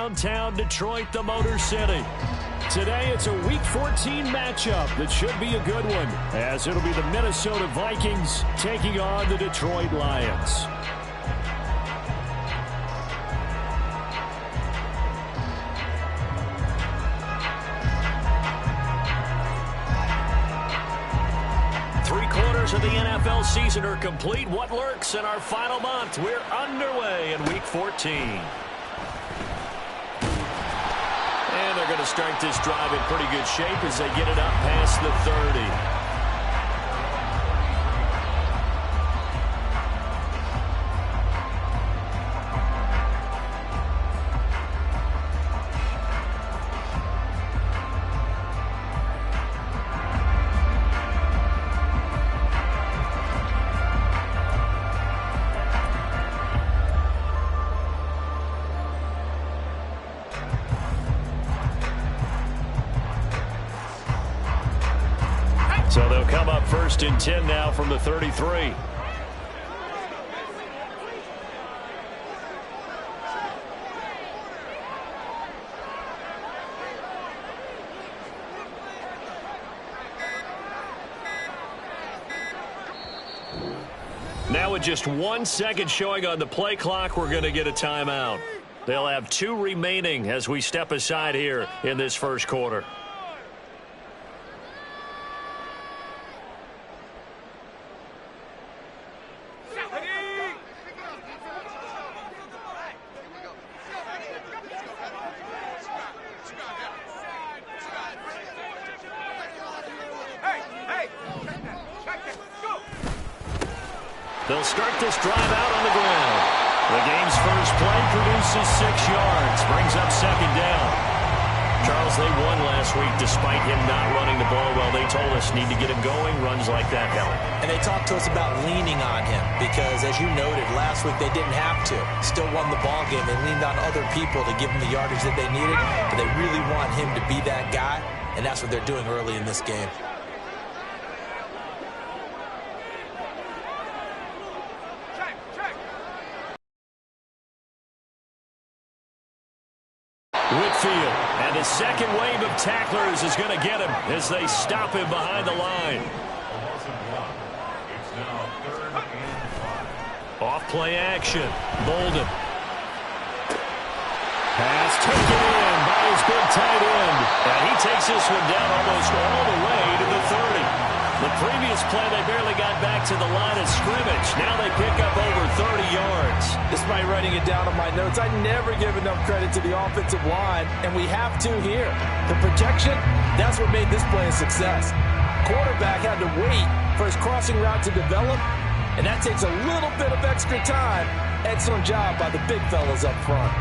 downtown Detroit, the Motor City. Today, it's a Week 14 matchup that should be a good one, as it'll be the Minnesota Vikings taking on the Detroit Lions. Three-quarters of the NFL season are complete. What lurks in our final month? We're underway in Week 14. And they're going to start this drive in pretty good shape as they get it up past the 30. So they'll come up 1st and 10 now from the 33. Now with just 1 second showing on the play clock, we're going to get a timeout. They'll have 2 remaining as we step aside here in this first quarter. They'll start this drive out on the ground. The game's first play produces 6 yards, brings up 2nd down. Charles, they won last week despite him not running the ball well. They told us need to get him going. Runs like that help. And they talked to us about leaning on him because, as you noted, last week they didn't have to. Still won the ball game. They leaned on other people to give them the yardage that they needed, but they really want him to be that guy, and that's what they're doing early in this game. Whitfield, and the second wave of tacklers is going to get him as they stop him behind the line. Off play action. Bolden. Pass taken in by his big tight end. And he takes this one down almost all the way to the 30. The previous play, they barely got back to the line of scrimmage. Now they pick up over 30 yards. Despite writing it down on my notes, I never give enough credit to the offensive line, and we have to here. The protection, that's what made this play a success. Quarterback had to wait for his crossing route to develop, and that takes a little bit of extra time. Excellent job by the big fellas up front.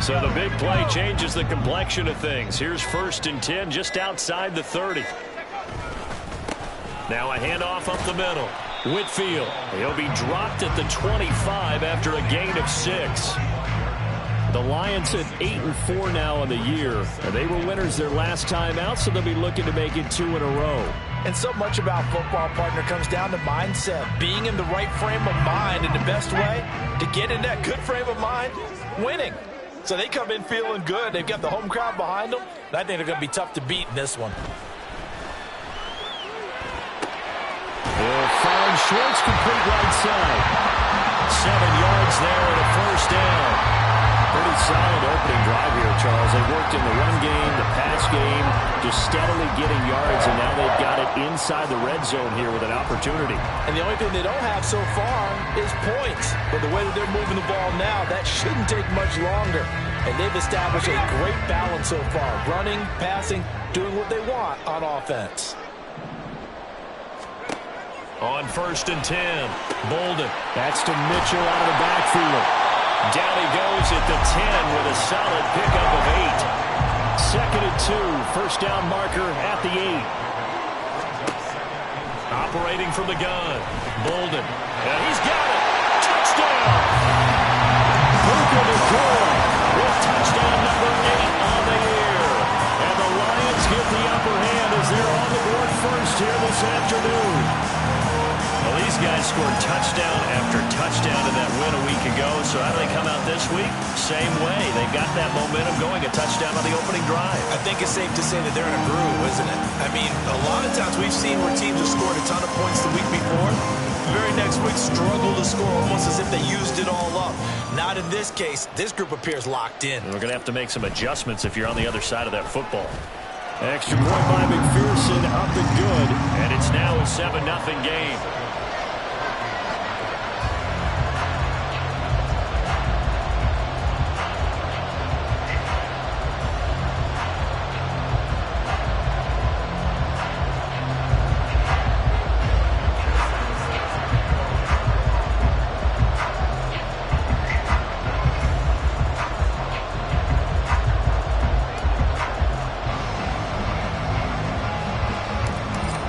So the big play changes the complexion of things. Here's 1st and 10 just outside the 30. Now a handoff up the middle. Whitfield. He'll be dropped at the 25 after a gain of 6. The Lions at 8-4 now on the year. They were winners their last time out, so they'll be looking to make it 2 in a row. And so much about football, partner, comes down to mindset. Being in the right frame of mind, and the best way to get in that good frame of mind, winning. So they come in feeling good. They've got the home crowd behind them. And I think they're going to be tough to beat in this one. They'll find Schwartz complete right side. 7 yards there and a 1st down. Pretty solid opening drive here, Charles. They worked in the run game, the pass game, just steadily getting yards, and now they've got it inside the red zone here with an opportunity. And the only thing they don't have so far is points. But the way that they're moving the ball now, that shouldn't take much longer. And they've established a great balance so far. Running, passing, doing what they want on offense. On 1st and 10, Bolden. That's to Mitchell out of the backfield. Down he goes at the 10 with a solid pickup of 8. 2nd and 2, 1st down marker at the 8. Operating from the gun, Bolden. And he's got it. Touchdown! Puka Nacua with touchdown number 8 on the year. And the Lions get the upper hand first here this afternoon. Well, these guys scored touchdown after touchdown in that win a week ago. So how do they come out this week? Same way. They've got that momentum going, a touchdown on the opening drive. I think it's safe to say that they're in a groove, isn't it? I mean, a lot of times we've seen where teams have scored a ton of points the week before. The very next week struggle to score almost as if they used it all up. Not in this case. This group appears locked in. And we're going to have to make some adjustments if you're on the other side of that football. Extra point by McPherson, up and good. And it's now a 7-0 game.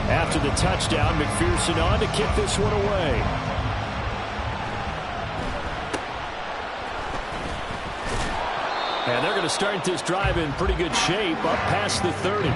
After the touchdown, McPherson on to kick this one away. And they're going to start this drive in pretty good shape, up past the 30.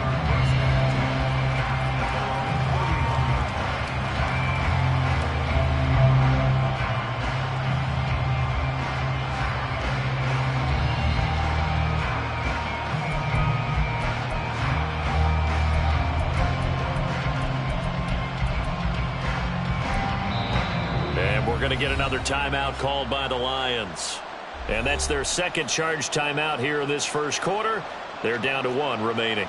We're going to get another timeout called by the Lions. And that's their second charge timeout here in this first quarter. They're down to 1 remaining.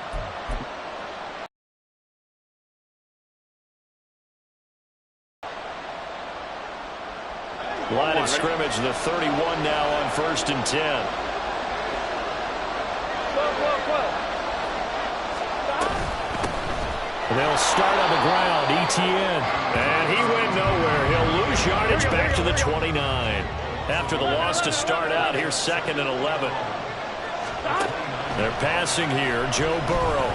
Line of scrimmage, the 31 now on 1st and 10. They'll start on the ground. ETN. And he went nowhere. He'll lose yardage back to the 29. After the loss to start out, here's 2nd and 11. They're passing here. Joe Burrow.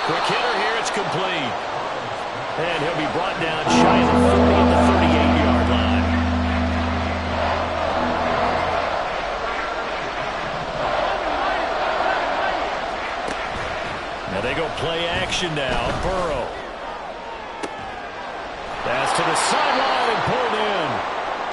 Quick hitter here. It's complete. And he'll be brought down shy of the 40 at the 38-yard line. Now they go play action now. Burrow. Pass to the sideline and pulled in.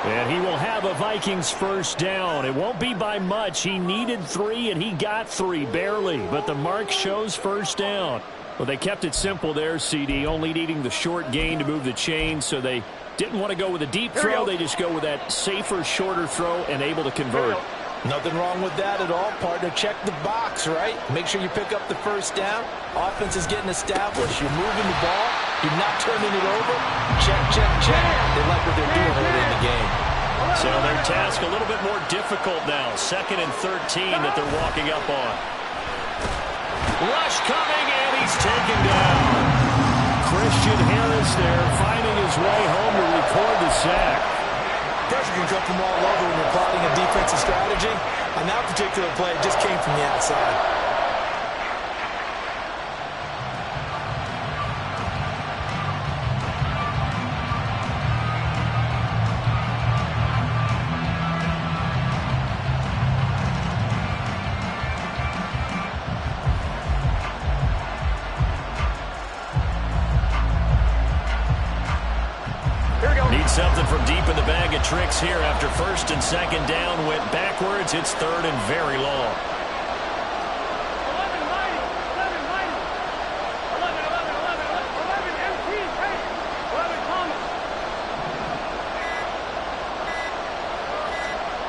And he will have a Vikings first down. It won't be by much. He needed 3, and he got 3, barely. But the mark shows first down. Well, they kept it simple there, CD, only needing the short gain to move the chain, so they didn't want to go with a deep throw. They just go with that safer, shorter throw and able to convert. Nothing wrong with that at all, partner. Check the box, right? Make sure you pick up the first down. Offense is getting established. You're moving the ball. You're not turning it over. Check, check, check. They like what they're doing early in the game. So their task a little bit more difficult now. 2nd and 13 that they're walking up on. Rush coming, and he's taken down. Christian Harris there finding his way home to record the sack. Pressure can come from all over when you're plotting a defensive strategy. On that particular play, it just came from the outside. Something from deep in the bag of tricks here after 1st and 2nd down went backwards. It's 3rd and very long.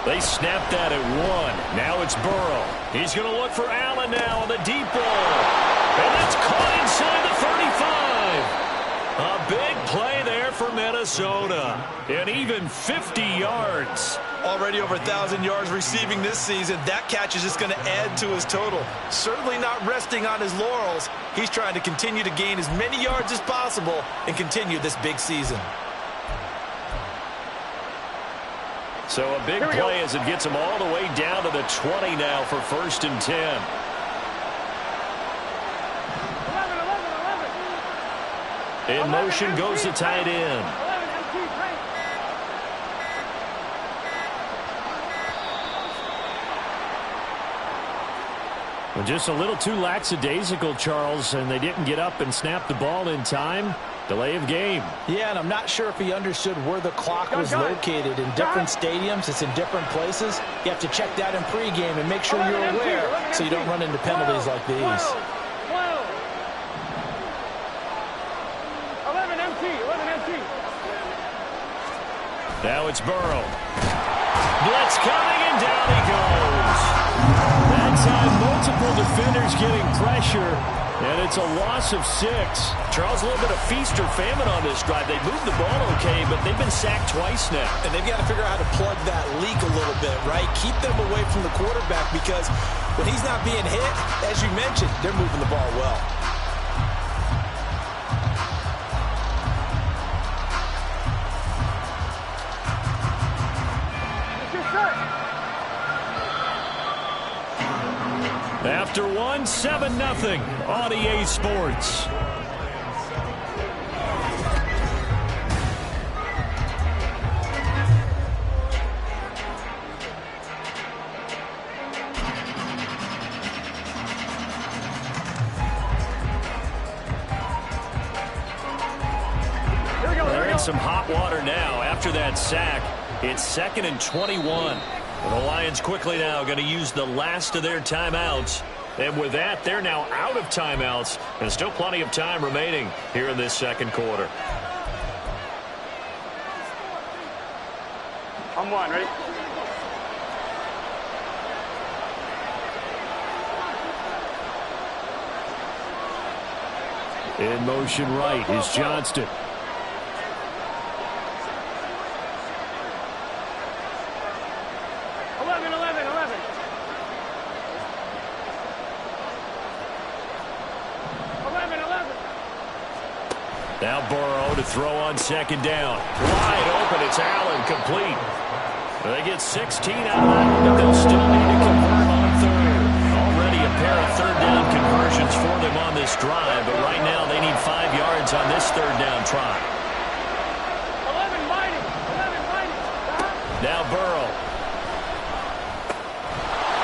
They snapped that at 1. Now it's Burrow. He's going to look for Allen now on the deep ball. And that's caught inside the 35. A big play there for Minnesota. And even 50 yards. Already over 1,000 yards receiving this season. That catch is just going to add to his total. Certainly not resting on his laurels. He's trying to continue to gain as many yards as possible and continue this big season. So a big play as it gets him all the way down to the 20 now for 1st and 10. In motion goes the tight end. Well, just a little too lackadaisical, Charles, and they didn't get up and snap the ball in time. Delay of game. Yeah, and I'm not sure if he understood where the clock was located. In different stadiums, it's in different places. You have to check that in pregame and make sure you're aware so you don't run into penalties like these. 11 MT, 11 MT. Now it's Burrow. Blitz coming, and down he goes. That time, multiple defenders getting pressure, and it's a loss of 6. Charles, a little bit of feast or famine on this drive. They moved the ball okay, but they've been sacked twice now. And they've got to figure out how to plug that leak a little bit, right? Keep them away from the quarterback because when he's not being hit, as you mentioned, they're moving the ball well. After one, 7-0 on EA Sports. They're in some hot water now after that sack. It's 2nd and 21. The Lions quickly now going to use the last of their timeouts. And with that, they're now out of timeouts. And still plenty of time remaining here in this second quarter. I'm one, ready? In motion right is Johnston. Now Burrow to throw on second down. Wide open. It's Allen, complete. They get 16 out of that, but they'll still need to convert on third. Already a pair of third down conversions for them on this drive, but right now they need 5 yards on this third down try. 11 mighty. Now Burrow.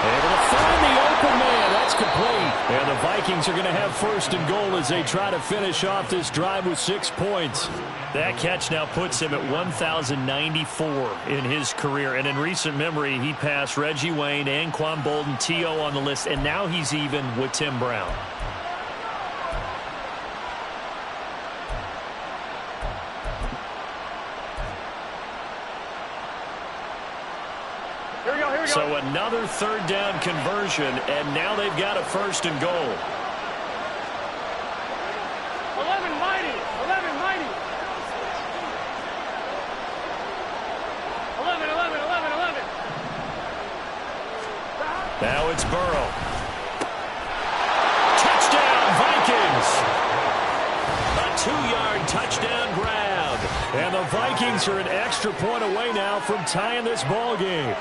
Able to find the open man. That's complete. And the Vikings are going to have first and goal as they try to finish off this drive with 6 points. That catch now puts him at 1,094 in his career. And in recent memory, he passed Reggie Wayne, Anquan Bolden, T.O. on the list, and now he's even with Tim Brown. Here we go. So another third down conversion, and now they've got a first and goal. 11 mighty. 11 mighty. 11. Now it's Burrow. Touchdown, Vikings! A 2-yard touchdown grab. And the Vikings are an extra point away now from tying this ball game.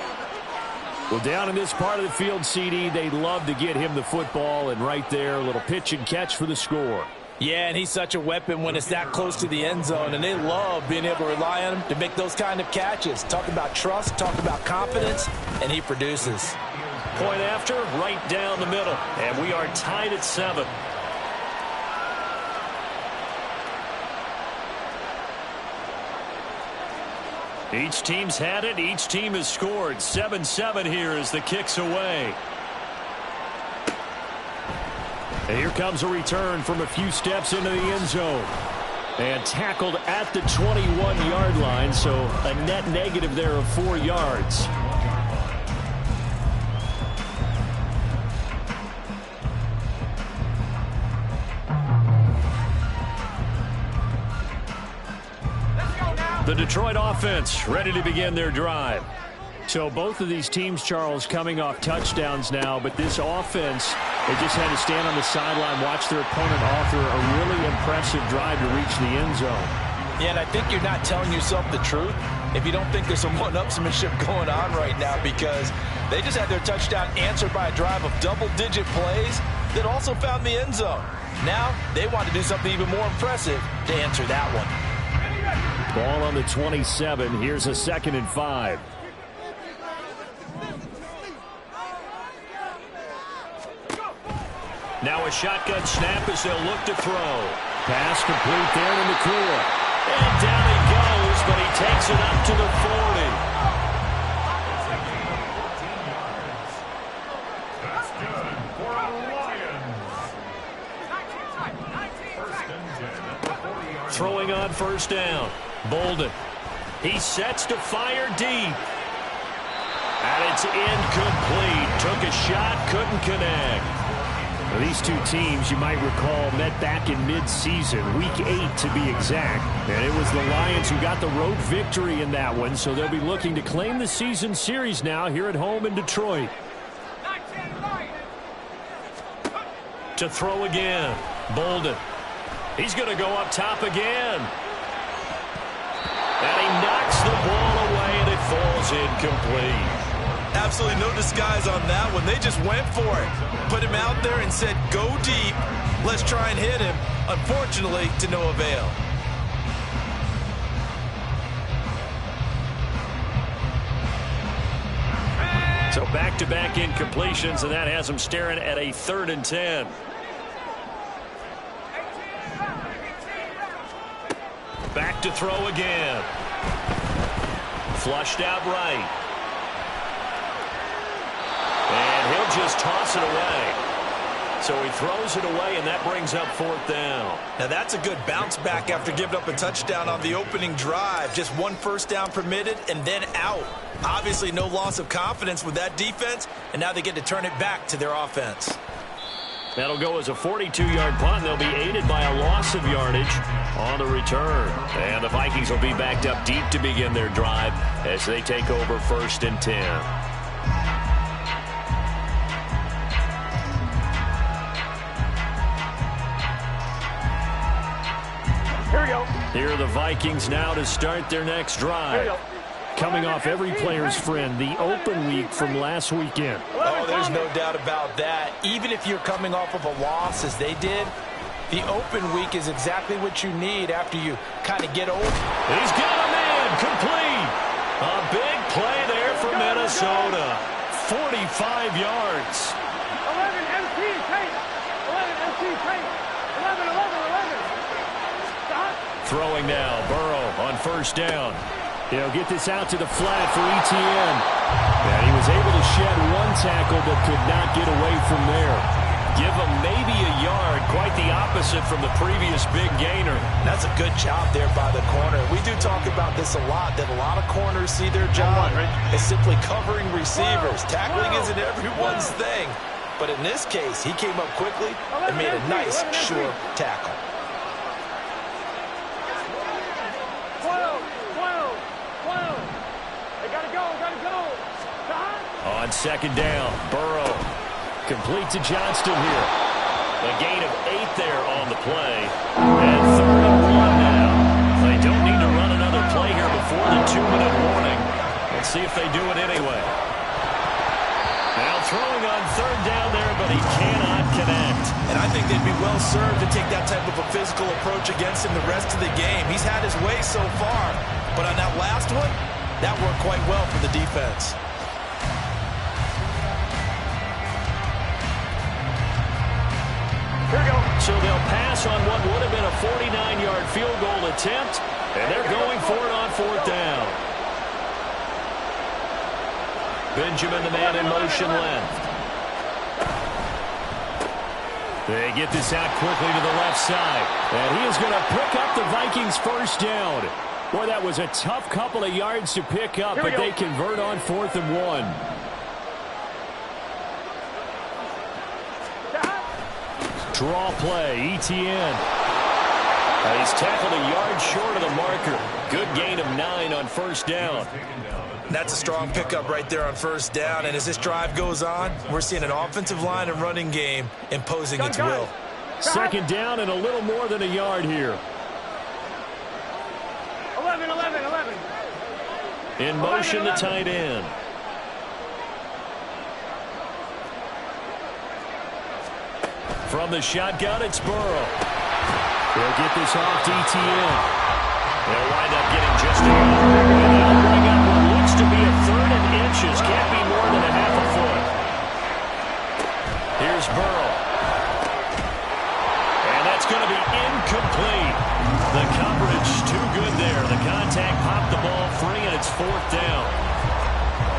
Well, down in this part of the field, CD, they love to get him the football, and right there, a little pitch and catch for the score. Yeah, and he's such a weapon when it's that close to the end zone, and they love being able to rely on him to make those kind of catches. Talk about trust, talk about confidence, and he produces. Point after, right down the middle, and we are tied at 7. Each team's had it. Each team has scored. 7-7 here as the kick's away. And here comes a return from a few steps into the end zone. And tackled at the 21-yard line, so a net negative there of 4 yards. The Detroit offense ready to begin their drive. So both of these teams, Charles, coming off touchdowns now, but this offense, they just had to stand on the sideline, watch their opponent author a really impressive drive to reach the end zone. Yeah, and I think you're not telling yourself the truth if you don't think there's some one-upsmanship going on right now, because they just had their touchdown answered by a drive of double-digit plays that also found the end zone. Now they want to do something even more impressive to answer that one. Ball on the 27. Here's a 2nd and 5. Now a shotgun snap as they'll look to throw. Pass complete there to McCool. And down he goes, but he takes it up to the 40. Throwing on first down. Bolden. He sets to fire deep. And it's incomplete. Took a shot, couldn't connect. Now, these two teams, you might recall, met back in mid-season, week 8 to be exact. And it was the Lions who got the road victory in that one, so they'll be looking to claim the season series now here at home in Detroit. To throw again. Bolden. He's going to go up top again. And he knocks the ball away, and it falls incomplete. Absolutely no disguise on that one. They just went for it. Put him out there and said, go deep. Let's try and hit him. Unfortunately, to no avail. So back-to-back incompletions, and that has them staring at a 3rd and 10. Back to throw again. Flushed out right. And he'll just toss it away. So he throws it away, and that brings up 4th down. Now that's a good bounce back after giving up a touchdown on the opening drive. Just 1 first down permitted and then out. Obviously no loss of confidence with that defense, and now they get to turn it back to their offense. That'll go as a 42-yard punt. They'll be aided by a loss of yardage on the return. And the Vikings will be backed up deep to begin their drive as they take over 1st and 10. Here we go. Here are the Vikings now to start their next drive. Coming off every player's friend, the open week from last weekend. Oh, there's no doubt about that. Even if you're coming off of a loss as they did, the open week is exactly what you need after you kind of get over. He's got a man complete. A big play there for Minnesota. 45 yards. 11 MT tape. 11 MT tape. 11, 11, 11. Stop. Throwing now, Burrow on first down. He'll get this out to the flat for Etienne. And he was able to shed 1 tackle but could not get away from there. Give him maybe a yard, quite the opposite from the previous big gainer. That's a good job there by the corner. We do talk about this a lot, that a lot of corners see their job as simply covering receivers. Tackling isn't everyone's thing. But in this case, he came up quickly and made a nice, sure tackle. 12. They gotta go. Stop. On second down, Burrow. Complete to Johnston here. A gain of 8 there on the play. And 3rd and 1 now. They don't need to run another play here before the 2-minute warning. Let's see if they do it anyway. Now throwing on 3rd down there, but he cannot connect. And I think they'd be well served to take that type of a physical approach against him the rest of the game. He's had his way so far, but on that last one, that worked quite well for the defense. Here we go. So they'll pass on what would have been a 49-yard field goal attempt, and they're going for it on 4th down. Benjamin, the man in motion left. They get this out quickly to the left side. And he is going to pick up the Vikings' first down. Boy, that was a tough couple of yards to pick up, but they convert on 4th and 1. Draw play, Etienne. He's tackled a yard short of the marker. Good gain of 9 on first down. That's a strong pickup right there on first down. And as this drive goes on, we're seeing an offensive line and running game imposing its will. Second down and a little more than a yard here. 11. In motion, the tight end. From the shotgun, it's Burrow. They'll get this off to Etienne. They'll wind up getting just a yard. And they'll bring up what looks to be a 3rd and inches. Can't be more than a half a foot. Here's Burrow. going to be incomplete. The coverage too good there. The contact popped the ball free, and it's 4th down.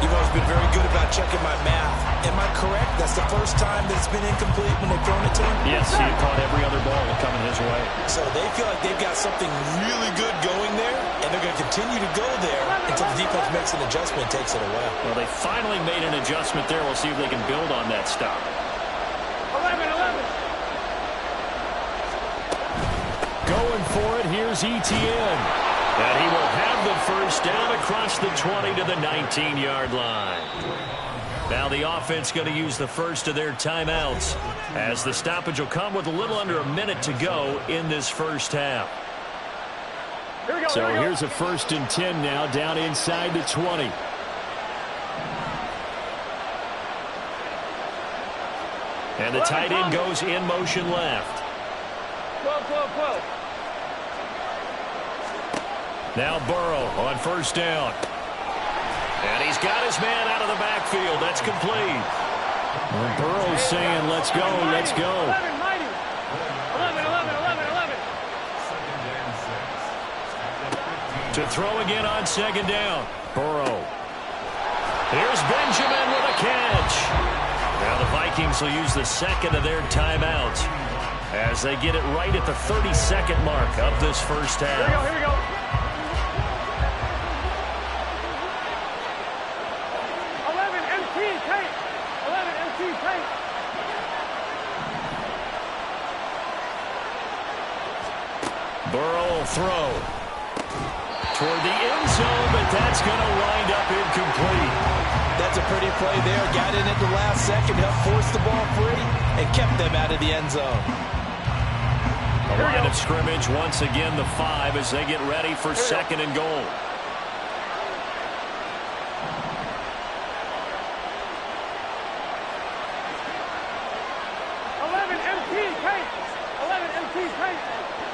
You've always been very good about checking my math. Am I correct? That's the first time that it's been incomplete when they've thrown it to him? Yes, he caught every other ball coming his way. So they feel like they've got something really good going there, and they're going to continue to go there until the defense makes an adjustment and takes it away. Well, they finally made an adjustment there. We'll see if they can build on that stop. 11-11. Going for it, here's Etienne. And he will have the first down across the 20 to the 19-yard line. Now the offense going to use the first of their timeouts, as the stoppage will come with a little under a minute to go in this first half. So here's a 1st and 10 now, down inside the 20. And the tight end goes in motion left. 12. Now Burrow on first down. And he's got his man out of the backfield. That's complete. And Burrow's saying, let's go, let's go. 11, mighty. 11. To throw again on second down. Burrow. Here's Benjamin with a catch. Now the Vikings will use the second of their timeouts as they get it right at the 32nd mark of this first half. Here we go. 11 MT tape. Burrow will throw toward the end zone, but that's going to wind up incomplete. That's a pretty play there. Got in at the last second, helped force the ball free, and kept them out of the end zone. The line of scrimmage, once again, the 5 as they get ready for second and goal.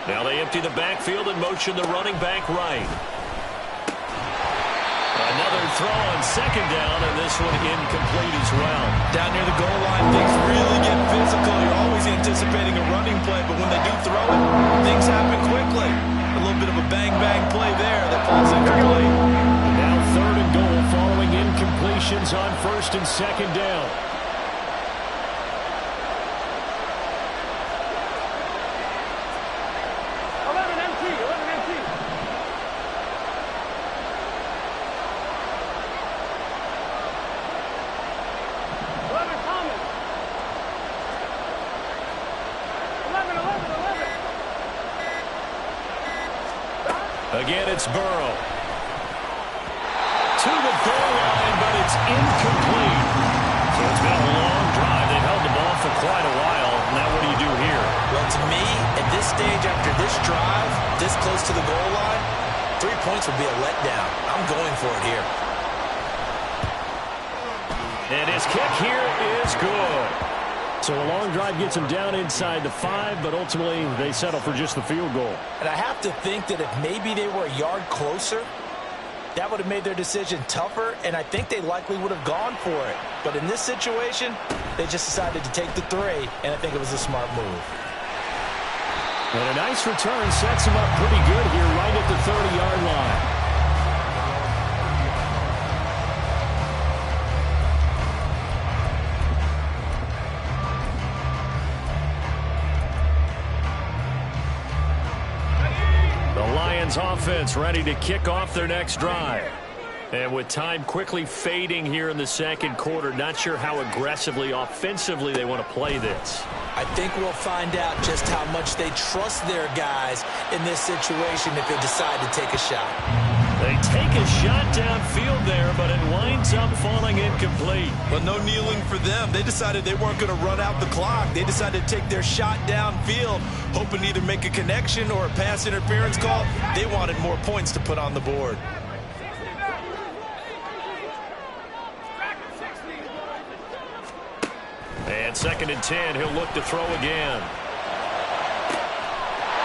Now they empty the backfield and motion the running back right. Another throw on second down, and this one incomplete as well. Down near the goal line, things really get physical. You're always anticipating a running play, but when they do throw it, things happen quickly. A little bit of a bang-bang play there that falls incomplete. Now 3rd and goal following incompletions on 1st and 2nd down. Again, it's Burrow. To the goal line, but it's incomplete. So it's been a long drive. They've held the ball for quite a while. Now what do you do here? Well, to me, at this stage after this drive, this close to the goal line, 3 points would be a letdown. I'm going for it here. And his kick here is good. So a long drive gets them down inside the 5, but ultimately they settle for just the field goal. And I have to think that if maybe they were a yard closer, that would have made their decision tougher, and I think they likely would have gone for it. But in this situation, they just decided to take the 3, and I think it was a smart move. And a nice return sets them up pretty good here right at the 30-yard line. Offense ready to kick off their next drive. And with time quickly fading here in the second quarter, not sure how aggressively, offensively they want to play this. I think we'll find out just how much they trust their guys in this situation if they decide to take a shot. They take a shot downfield there, but it winds up falling incomplete. Well, no kneeling for them. They decided they weren't going to run out the clock. They decided to take their shot downfield, hoping to either make a connection or a pass interference call. They wanted more points to put on the board. And 2nd and 10, he'll look to throw again.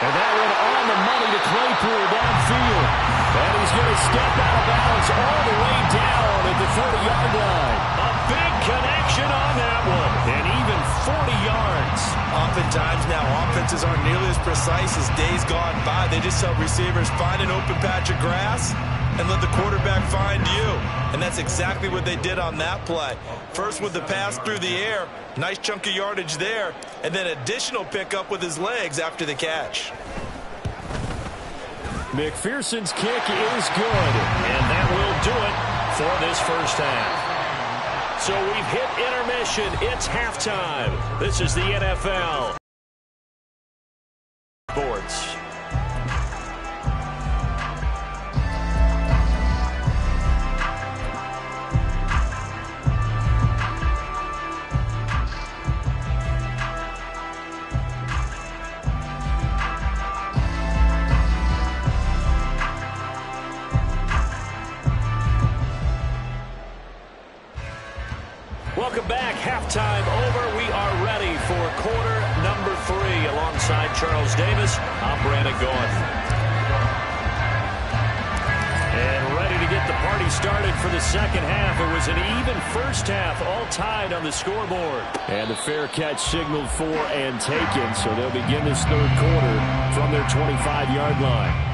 And that one on the money to Claypool downfield. And he's going to step out of bounds all the way down at the 30-yard line. A big connection on that one. And even 40 yards. Oftentimes now, offenses aren't nearly as precise as days gone by. They just help receivers find an open patch of grass and let the quarterback find you. And that's exactly what they did on that play. First with the pass through the air, nice chunk of yardage there, and then additional pickup with his legs after the catch. McPherson's kick is good, and that will do it for this first half. So we've hit intermission. It's halftime. This is the NFL Boards. Welcome back. Halftime over. We are ready for quarter number 3. Alongside Charles Davis, I'm Brandon Gaudin. And ready to get the party started for the second half. It was an even first half, all tied on the scoreboard. And the fair catch signaled for and taken, so they'll begin this third quarter from their 25-yard line.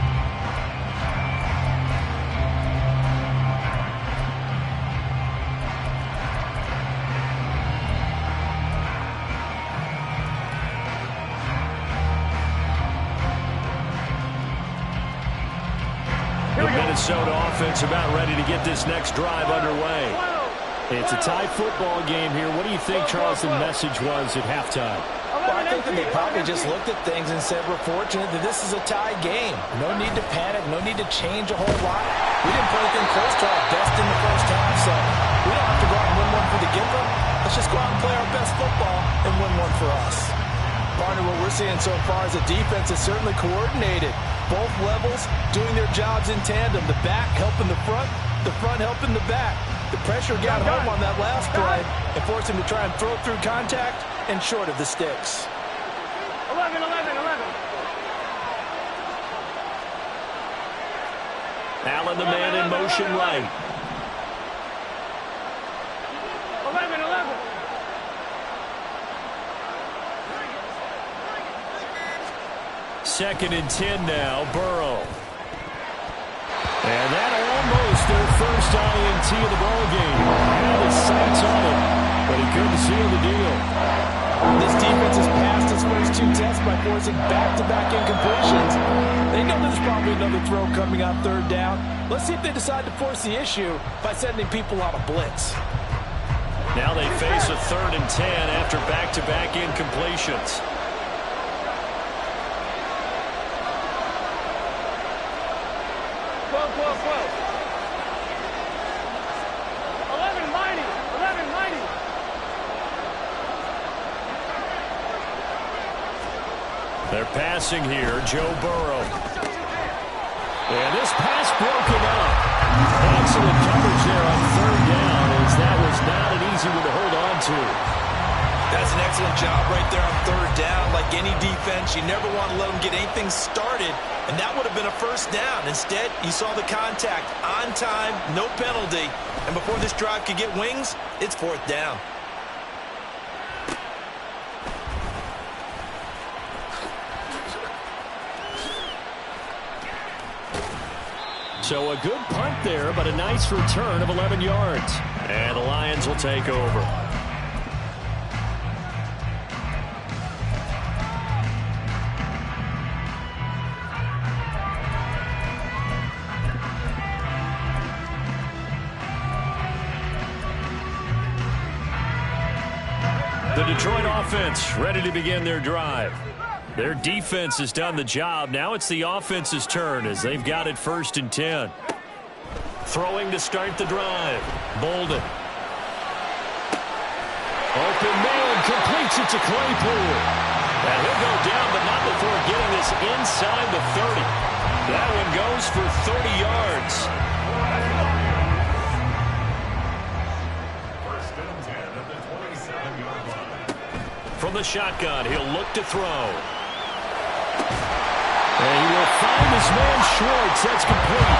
Minnesota offense about ready to get this next drive underway. It's a tie football game here. What do you think, Charles, the message was at halftime? Well, I think that they probably just looked at things and said, we're fortunate that this is a tie game. No need to panic. No need to change a whole lot. We didn't play anything close to our best in the first half, so we don't have to go out and win one for the giver. Let's just go out and play our best football and win one for us. Partner, what we're seeing so far is the defense is certainly coordinated. Both levels doing their jobs in tandem. The back helping the front helping the back. The pressure got home on that last play and forced him to try and throw through contact and short of the sticks. 11. Allen, the man in motion right. 11. Second and 10 now, Burrow. And that almost their first INT of the ballgame. Had his sights on it, but he couldn't seal the deal. This defense has passed its first 2 tests by forcing back-to-back incompletions. They know there's probably another throw coming on third down. Let's see if they decide to force the issue by sending people on a blitz. Now they face a 3rd and 10 after back-to-back incompletions. 12. 11 mighty. They're passing here, Joe Burrow. And this pass broken up. Excellent coverage there on 3rd down, as that was not an easy one to hold on to. That's an excellent job right there on 3rd down. Like any defense, you never want to let them get anything started, and that would have been a first down. Instead, you saw the contact on time, no penalty, and before this drive could get wings, it's 4th down. So a good punt there, but a nice return of 11 yards. And the Lions will take over. The Detroit offense ready to begin their drive. Their defense has done the job. Now it's the offense's turn as they've got it 1st and 10. Throwing to start the drive. Bolden. Open man, completes it to Claypool. And he'll go down, but not before getting this inside the 30. That one goes for 30 yards. From the shotgun, he'll look to throw. And he will find his man Schwartz. That's complete.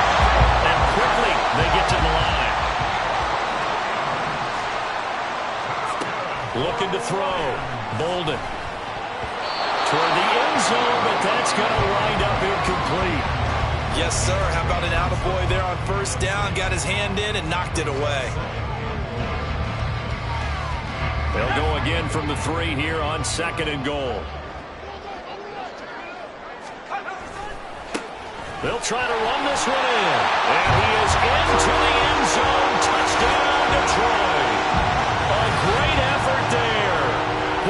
And quickly, they get to the line. Looking to throw. Bolden. toward the end zone, but that's going to wind up incomplete. Yes, sir. How about an attaboy there on first down? Got his hand in and knocked it away. They'll go again from the 3 here on 2nd and goal. They'll try to run this one in. And he is into the end zone. Touchdown, Detroit. A great effort there.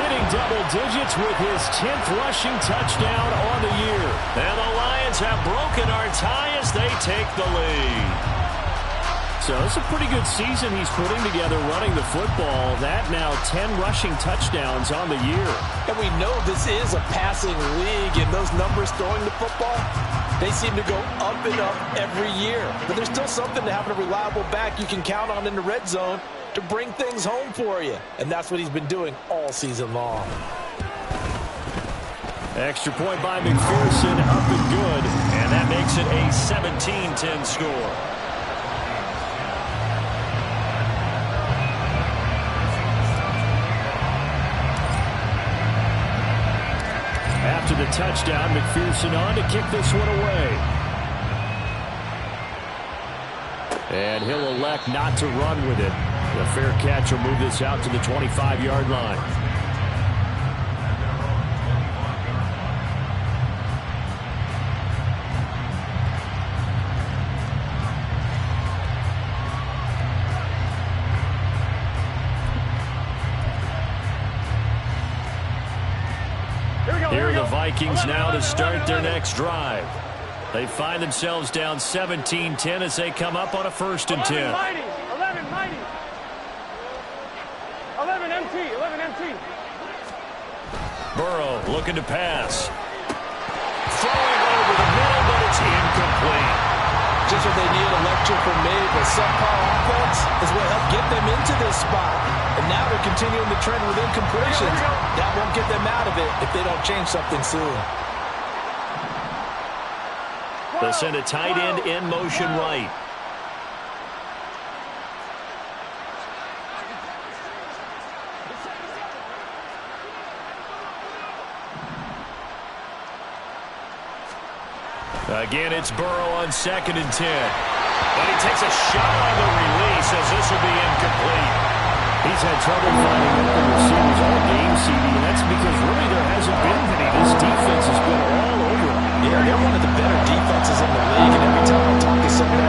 Hitting double digits with his 10th rushing touchdown on the year. And the Lions have broken our tie as they take the lead. So it's a pretty good season he's putting together running the football. That now 10 rushing touchdowns on the year. And we know this is a passing league, and those numbers throwing the football, they seem to go up and up every year. But there's still something to having a reliable back you can count on in the red zone to bring things home for you. And that's what he's been doing all season long. Extra point by McPherson, up and good. And that makes it a 17-10 score. After the touchdown, McPherson on to kick this one away. And he'll elect not to run with it. The fair catch will move this out to the 25-yard line. Here are the Vikings now to start their next drive. They find themselves down 17-10 as they come up on a 1st and 10. 11 mighty. 11 MT. 11 MT. Burrow looking to pass. Throwing over the middle, but it's incomplete. Just what they need a lecture from me, but subpar offense is what helped get them into this spot. And now they're continuing the trend with incompletions. That won't get them out of it if they don't change something soon. They'll send a tight end in motion right. Again, it's Burrow on 2nd and 10. But he takes a shot on the release as this will be incomplete. He's had trouble finding open receivers all game, CD, and that's because really there hasn't been many. This defense has been all over him. Yeah, they're one of the better defenses in the league, and every time I talk to someone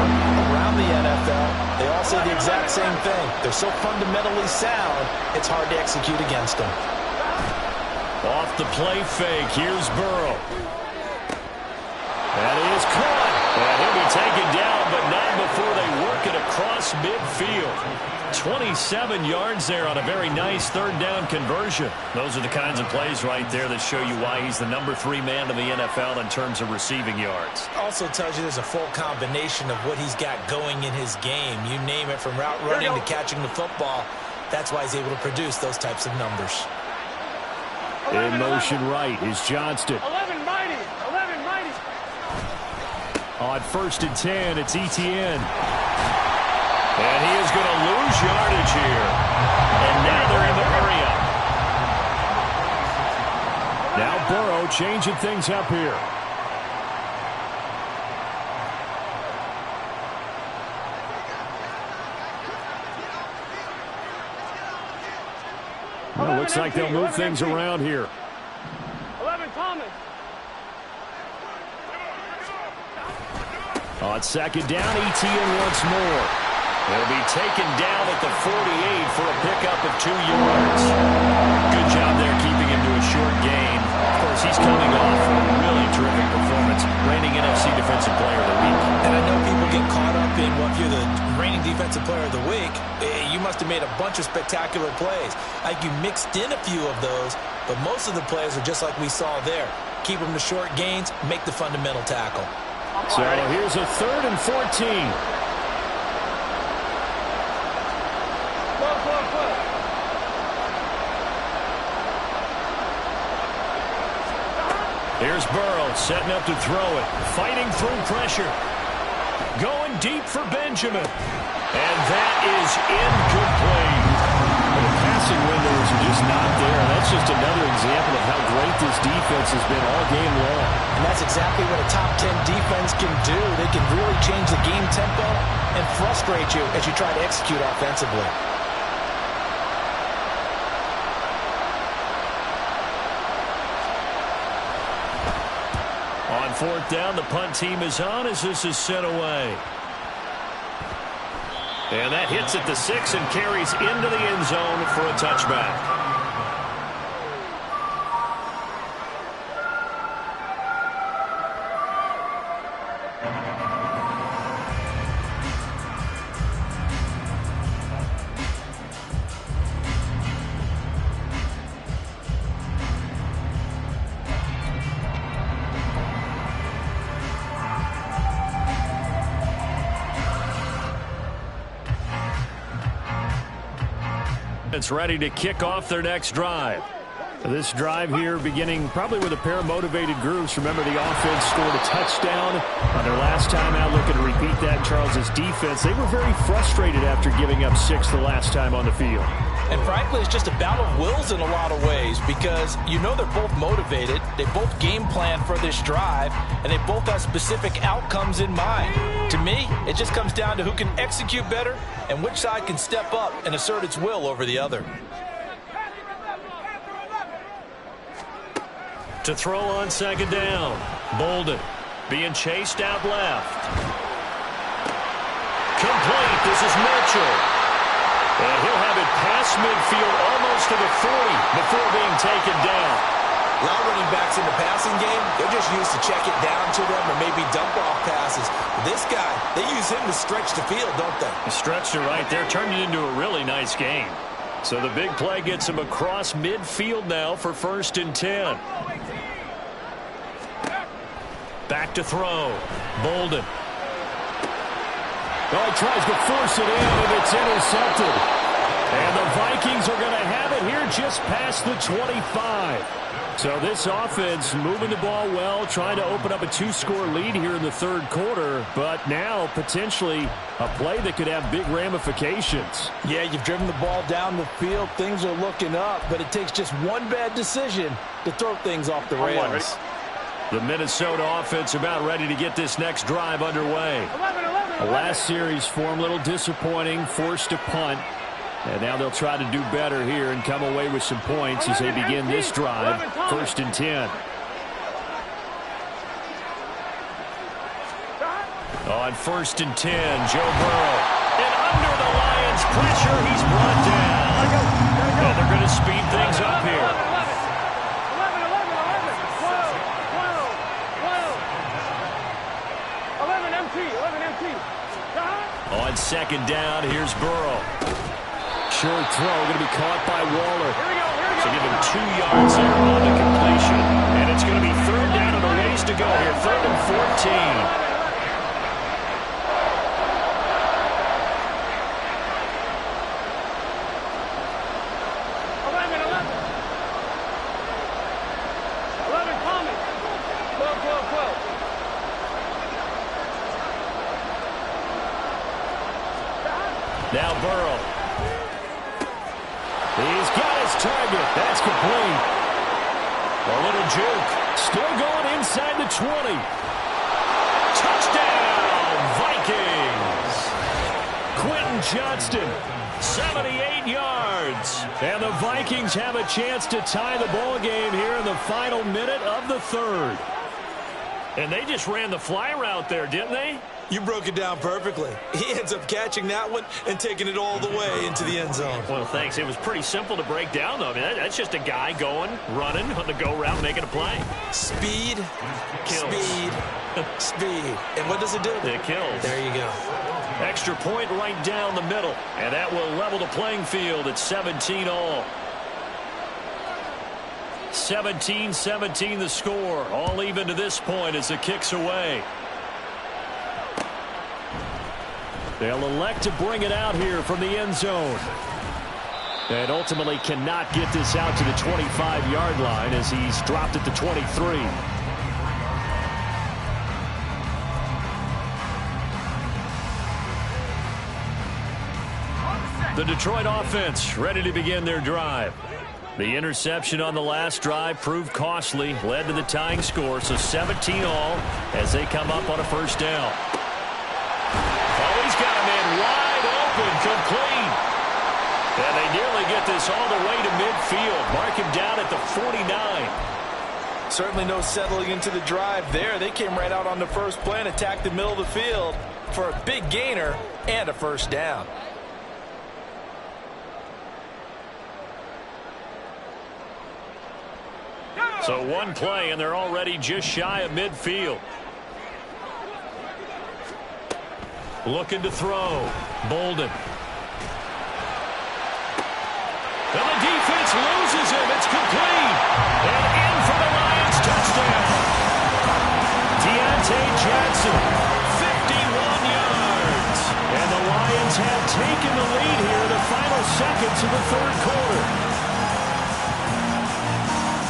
around the NFL, they all say the exact same thing. They're so fundamentally sound, it's hard to execute against them. Off the play fake, here's Burrow. That is caught. And he'll be taken down, but not before they work it across midfield. 27 yards there on a very nice 3rd down conversion. Those are the kinds of plays right there that show you why he's the number 3 man in the NFL in terms of receiving yards. Also tells you there's a full combination of what he's got going in his game. You name it, from route running to catching the football. That's why he's able to produce those types of numbers. In motion right is Johnston. 11 mighty. 11 mighty. On 1st and 10, it's Etienne. And he is going to lose yardage here. And now they're in the hurry up. Now Burrow changing things up here. Well, looks like they'll move things around here. 11 Thomas. On 2nd down, Etienne once more. He'll be taken down at the 48 for a pickup of 2 yards. Good job there keeping him to a short gain. Of course, he's coming off a really terrific performance. Reigning NFC Defensive Player of the Week. And I know people get caught up in, well, if you're the reigning Defensive Player of the Week, you must have made a bunch of spectacular plays. Like, you mixed in a few of those, but most of the plays are just like we saw there. Keep them to short gains, make the fundamental tackle. So here's a 3rd and 14. Here's Burrow setting up to throw it. Fighting through pressure. Going deep for Benjamin. And that is incomplete. The pass passing windows are just not there. That's just another example of how great this defense has been all game long. And that's exactly what a top 10 defense can do. They can really change the game tempo and frustrate you as you try to execute offensively. On fourth down, the punt team is on as this is sent away. And that hits at the 6 and carries into the end zone for a touchback. It's ready to kick off their next drive. This drive here beginning probably with a pair of motivated groups. Remember, the offense scored a touchdown on their last time out. Looking to repeat that. Charles's defense, they were very frustrated after giving up 6 the last time on the field. And frankly, it's just a battle of wills in a lot of ways because you know they're both motivated. They both game plan for this drive, and they both have specific outcomes in mind. To me, it just comes down to who can execute better and which side can step up and assert its will over the other. To throw on second down. Bolden being chased out left. Complete. This is Mitchell. And he'll have it past midfield almost to the 40 before being taken down. A lot of running backs in the passing game, they're just used to check it down to them or maybe dump off passes. But this guy, they use him to stretch the field, don't they? Stretched it right there, turned it into a really nice game. So the big play gets him across midfield now for 1st and 10. Back to throw. Bolden. Oh, he tries to force it in, and it's intercepted. And the Vikings are going to have it here just past the 25. So this offense moving the ball well, trying to open up a 2-score lead here in the third quarter, but now potentially a play that could have big ramifications. Yeah, you've driven the ball down the field. Things are looking up, but it takes just one bad decision to throw things off the rails. The Minnesota offense about ready to get this next drive underway. The last series form a little disappointing, forced to punt. And now they'll try to do better here and come away with some points as they begin this drive. 1st and 10. On 1st and 10, Joe Burrow. And under the Lions' pressure, he's brought down. And they're going to speed things up here. 11 empty. On second down, here's Burrow. Short throw, going to be caught by Waller. So give him 2 yards there on the completion. And it's going to be 3rd down and a ways to go here. 3rd and 14. Now Burrow. He's got his target. That's complete. A little juke. Still going inside the 20. Touchdown, Vikings. Quentin Johnston, 78 yards. And the Vikings have a chance to tie the ball game here in the final minute of the third. And they just ran the fly route there, didn't they? You broke it down perfectly. He ends up catching that one and taking it all the way into the end zone. Well, thanks. It was pretty simple to break down, though. I mean, that's just a guy going, running on the go route, making a play. Speed, kills. Speed, speed. And what does it do? It kills. There you go. Extra point right down the middle. And that will level the playing field at 17 all. 17-17 the score. All even to this point as the kick's away. They'll elect to bring it out here from the end zone. And ultimately cannot get this out to the 25-yard line as he's dropped at the 23. The Detroit offense ready to begin their drive. The interception on the last drive proved costly, led to the tying score, so 17 all as they come up on a first down. Oh, he's got a man wide open, complete. And they nearly get this all the way to midfield. Mark him down at the 49. Certainly no settling into the drive there. They came right out on the first play and attacked the middle of the field for a big gainer and a first down. So one play, and they're already just shy of midfield. Looking to throw. Bolden. And the defense loses him. It's complete. And in for the Lions touchdown. Deontay Johnson, 51 yards. And the Lions have taken the lead here in the final seconds of the third quarter.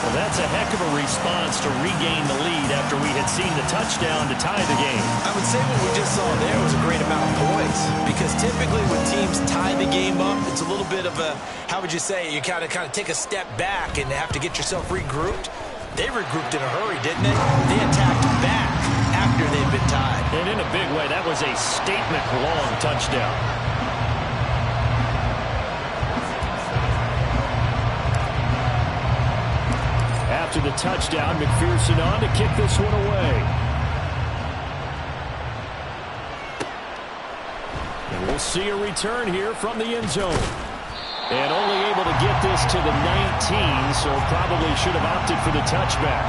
Well, that's a heck of a response to regain the lead after we had seen the touchdown to tie the game. I would say what we just saw there was a great amount of poise, because typically when teams tie the game up, it's a little bit of a, how would you say, you kind of take a step back and have to get yourself regrouped. They regrouped in a hurry, didn't they? They attacked back after they'd been tied. And in a big way, that was a statement-long touchdown. After the touchdown, McPherson on to kick this one away. And we'll see a return here from the end zone. And only able to get this to the 19, so probably should have opted for the touchback.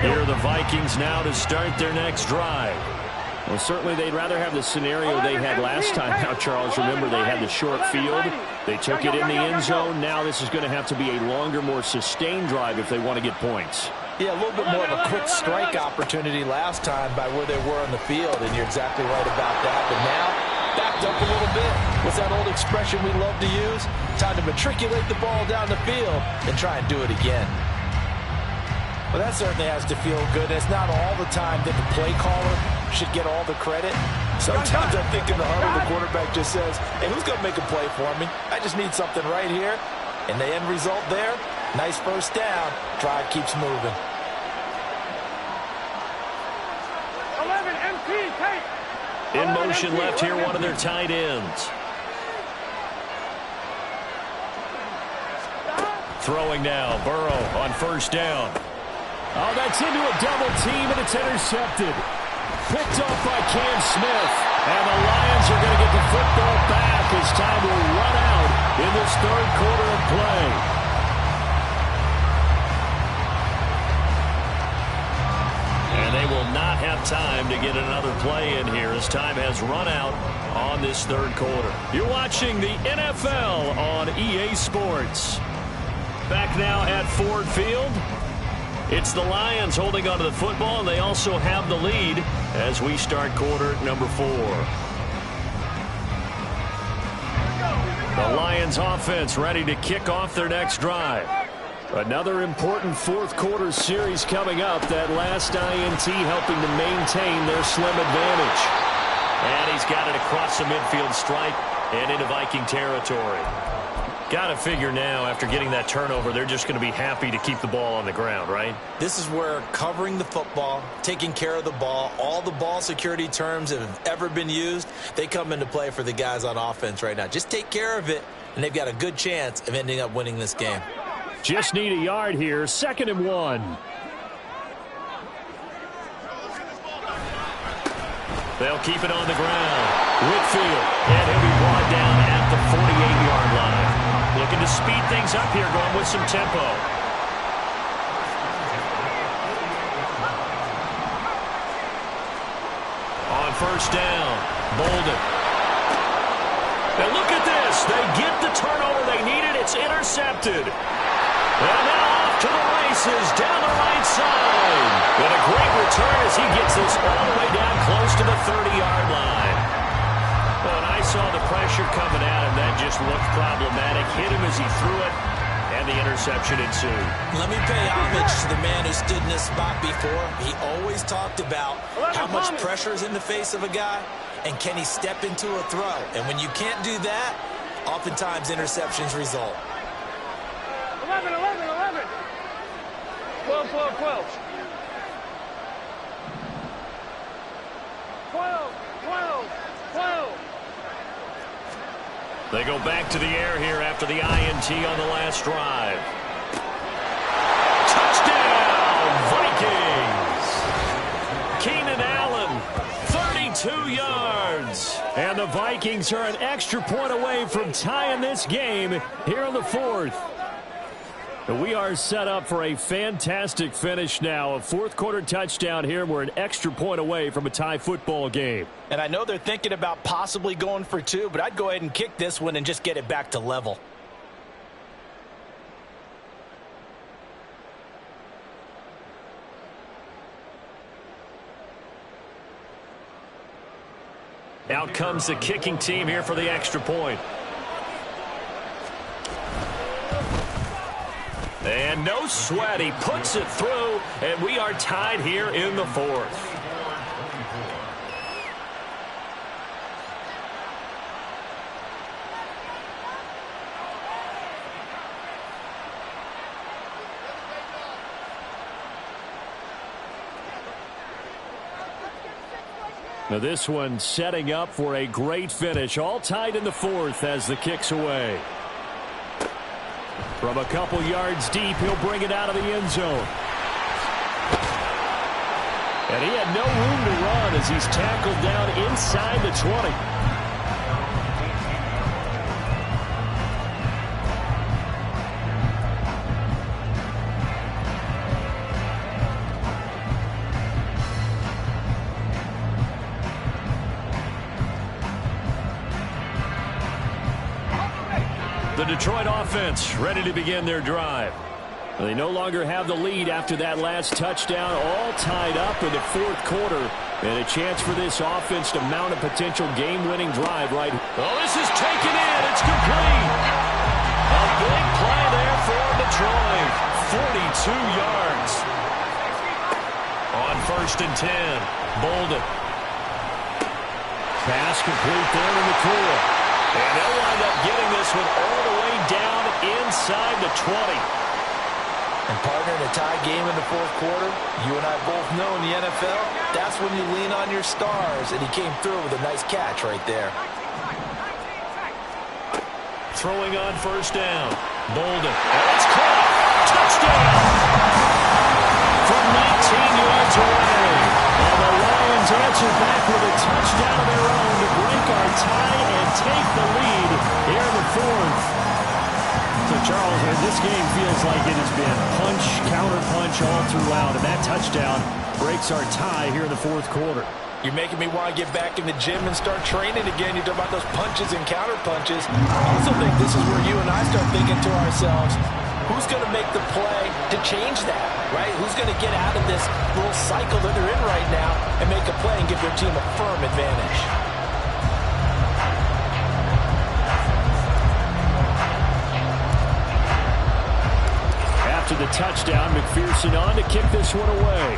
Here are the Vikings now to start their next drive. Well, certainly they'd rather have the scenario they had last time out, Charles. Remember, they had the short field. They took it in the end zone. Now this is going to have to be a longer, more sustained drive if they want to get points. Yeah, a little bit more of a quick strike opportunity last time by where they were on the field, and you're exactly right about that. But now, backed up a little bit. What's that old expression we love to use? Time to matriculate the ball down the field and try and do it again. Well, that certainly has to feel good. It's not all the time that the play caller should get all the credit. Sometimes I think in the huddle, the quarterback just says, hey, who's going to make a play for me? I just need something right here. And the end result there, nice first down. Drive keeps moving. 11, MT, take. In motion left here, one of their tight ends. Throwing now, Burrow on first down. Oh, that's into a double team, and it's intercepted. Picked off by Cam Smith. And the Lions are going to get the football back as time will run out in this third quarter of play. And they will not have time to get another play in here as time has run out on this third quarter. You're watching the NFL on EA Sports. Back now at Ford Field. It's the Lions holding onto the football, and they also have the lead as we start quarter number 4. The Lions offense ready to kick off their next drive. Another important fourth quarter series coming up. That last INT helping to maintain their slim advantage. And he's got it across the midfield stripe and into Viking territory. Got to figure now, after getting that turnover, they're just going to be happy to keep the ball on the ground, right? This is where covering the football, taking care of the ball, all the ball security terms that have ever been used, they come into play for the guys on offense right now. Just take care of it, and they've got a good chance of ending up winning this game. Just need a yard here, 2nd and 1. They'll keep it on the ground. Whitfield, and he'll be brought down at the 48-yard line. Looking to speed things up here, going with some tempo. On first down, Bolden. And look at this. They get the turnover they needed. It's intercepted. And now off to the races down the right side. And a great return as he gets this all the way down close to the 30-yard line. Well, and I saw the pressure coming at him. That just looked problematic. Hit him as he threw it. And the interception ensued. Let me pay homage to the man who stood in this spot before. He always talked about how much pressure is in the face of a guy, and can he step into a throw. And when you can't do that, oftentimes interceptions result. 11, 11, 11. 12, 12, 12. 12, 12, 12. They go back to the air here after the INT on the last drive. Touchdown, Vikings! Keenan Allen, 32 yards. And the Vikings are an extra point away from tying this game here in the fourth. We are set up for a fantastic finish now. A fourth-quarter touchdown here. We're an extra point away from a tie football game. And I know they're thinking about possibly going for two, but I'd go ahead and kick this one and just get it back to level. Out comes the kicking team here for the extra point. And no sweat, he puts it through, and we are tied here in the fourth. Now this one setting up for a great finish. All tied in the fourth as the kick's away. From a couple yards deep, he'll bring it out of the end zone. And he had no room to run as he's tackled down inside the 20. The Detroit offense ready to begin their drive. They no longer have the lead after that last touchdown, all tied up in the fourth quarter. And a chance for this offense to mount a potential game-winning drive right here. Oh, this is taken in. It's complete. A big play there for Detroit. 42 yards. On 1st and 10. Bolden. Pass complete there in the clear. And they'll wind up getting this one all the way down inside the 20. And partner, in a tie game in the fourth quarter, you and I both know in the NFL, that's when you lean on your stars, and he came through with a nice catch right there. Throwing on 1st down. Bolden. And it's caught. Touchdown! From 19 yards away. And the Lions answer back with a touchdown of their own to break our tie and take the lead here in the fourth. So, Charles, this game feels like it has been punch, counter-punch all throughout, and that touchdown breaks our tie here in the fourth quarter. You're making me want to get back in the gym and start training again. You talk about those punches and counter-punches. I also think this is where you and I start thinking to ourselves, who's going to make the play to change that, right? Who's going to get out of this little cycle that they're in right now and make a play and give their team a firm advantage? After the touchdown, McPherson on to kick this one away.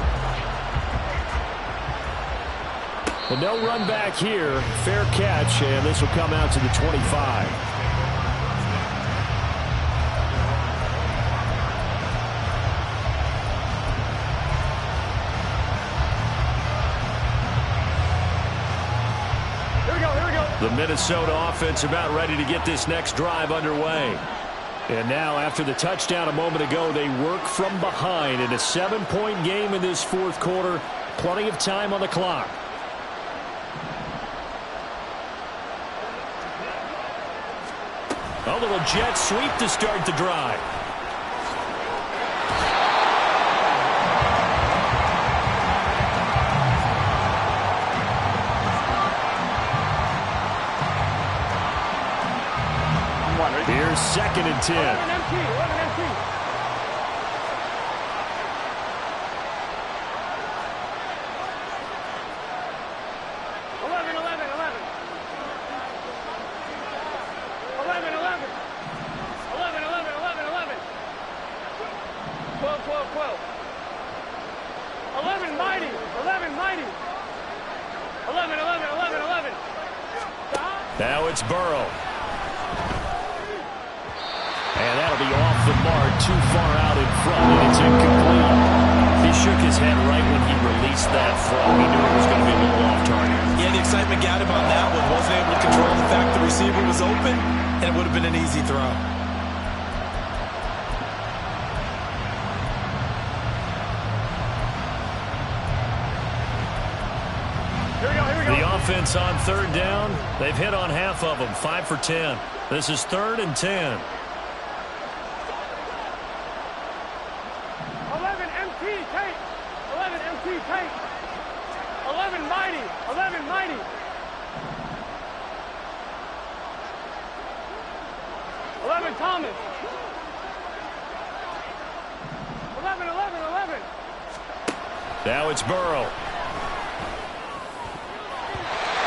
Well, no run back here. Fair catch, and this will come out to the 25. The Minnesota offense about ready to get this next drive underway. And now, after the touchdown a moment ago, they work from behind in a 7-point game in this fourth quarter. Plenty of time on the clock. A little jet sweep to start the drive. Here's 2nd and 10. 11 empty, 11 empty. 11, 11, 11. 11, 11. 11, 11, 11, 11. Now it's Burrow. And that'll be off the mark, too far out in front, and it's incomplete. He shook his head right when he released that throw. He knew it was going to be a little off target. Yeah, the excitement got him on that one. Wasn't able to control the fact the receiver was open, and it would have been an easy throw. The offense on third down, they've hit on half of them, 5 for 10. This is 3rd and 10. 11 MT tape. 11 MT tape. 11 mighty. 11 mighty. 11 Thomas. 11. Now it's Burrow.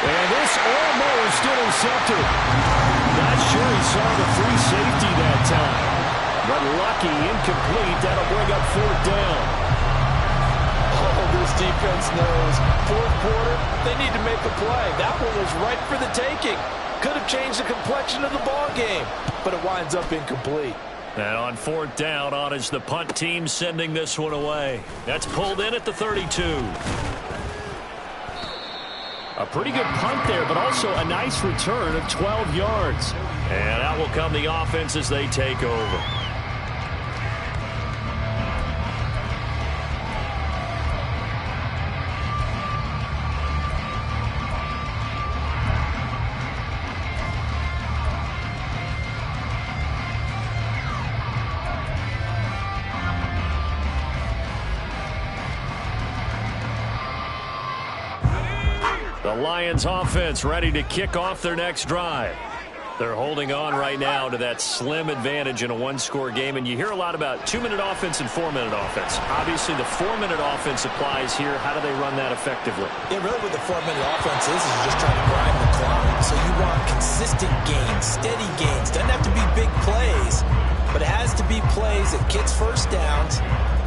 And this almost intercepted. Not sure he saw the free safety that time. But lucky, incomplete. That'll bring up 4th down. Oh, this defense knows. 4th quarter, they need to make a play. That one was right for the taking. Could have changed the complexion of the ball game, but it winds up incomplete. And on 4th down, on is the punt team sending this one away. That's pulled in at the 32. A pretty good punt there, but also a nice return of 12 yards. And out will come the offense as they take over. The Lions offense ready to kick off their next drive. They're holding on right now to that slim advantage in a one-score game, and you hear a lot about 2-minute offense and 4-minute offense. Obviously, the 4-minute offense applies here. How do they run that effectively? Yeah, really what the 4-minute offense is you're just trying to grind the clock. So you want consistent gains, steady gains. Doesn't have to be big plays, but it has to be plays that gets first downs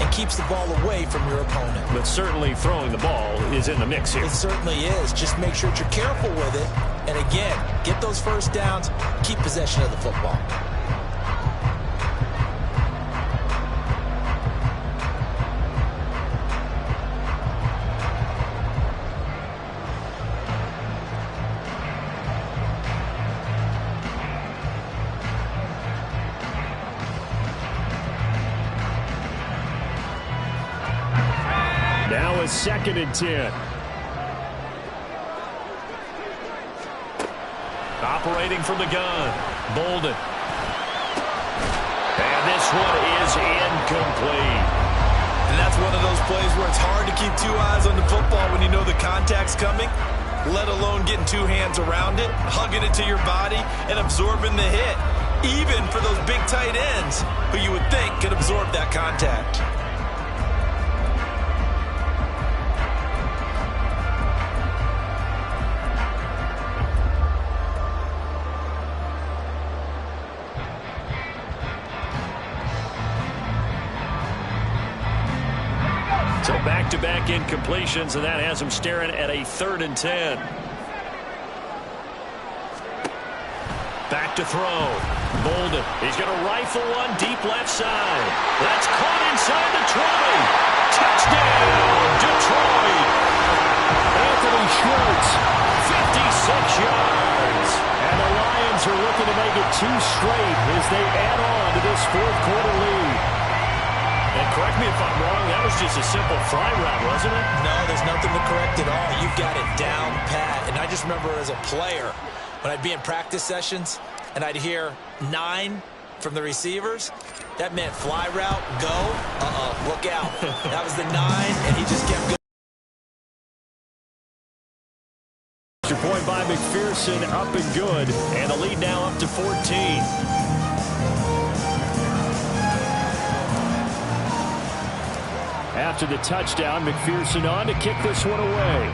and keeps the ball away from your opponent. But certainly throwing the ball is in the mix here. It certainly is. Just make sure that you're careful with it. And again, get those first downs, keep possession of the football. Now is 2nd and 10. Operating from the gun, Bolden. And this one is incomplete. And that's one of those plays where it's hard to keep 2 eyes on the football when you know the contact's coming, let alone getting 2 hands around it, hugging it to your body, and absorbing the hit. Even for those big tight ends who you would think could absorb that contact. So back-to-back incompletions, and that has him staring at a 3rd and 10. Back to throw. Bolden. He's going to rifle one deep left side. That's caught inside the 20. Touchdown, Detroit. Anthony Schwartz, 56 yards. And the Lions are looking to make it 2 straight as they add on to this 4th quarter lead. And correct me if I'm wrong, that was just a simple fly route, wasn't it? No, there's nothing to correct at all. You've got it down pat. And I just remember as a player, when I'd be in practice sessions and I'd hear 9 from the receivers, that meant fly route, go, look out. That was the 9, and he just kept going. Extra point by McPherson, up and good. And the lead now up to 14. After the touchdown, McPherson on to kick this one away.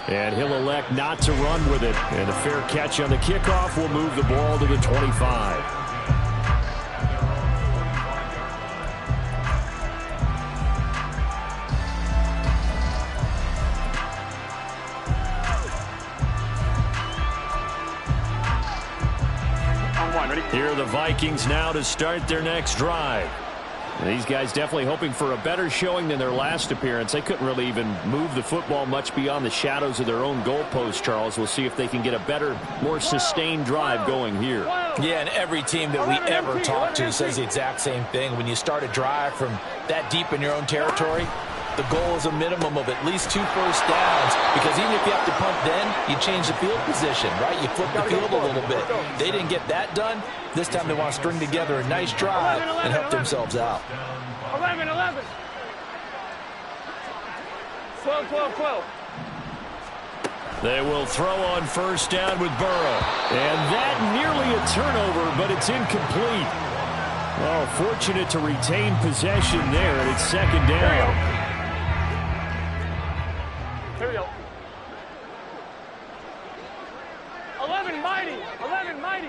And he'll elect not to run with it. And a fair catch on the kickoff will move the ball to the 25. Here are the Vikings now to start their next drive. These guys definitely hoping for a better showing than their last appearance. They couldn't really even move the football much beyond the shadows of their own goalpost, Charles. We'll see if they can get a better, more sustained drive going here. Yeah, and every team that we ever talk to says the exact same thing. When you start a drive from that deep in your own territory, the goal is a minimum of at least 2 first downs, because even if you have to punt then, you change the field position, right? You flip the field a little bit. They didn't get that done. This time they want to string together a nice drive and help themselves out. 11, 11. 12, 12, 12. They will throw on first down with Burrow. And that nearly a turnover, but it's incomplete. Oh, fortunate to retain possession there, and it's second down. Here we go. 11 mighty. 11 mighty.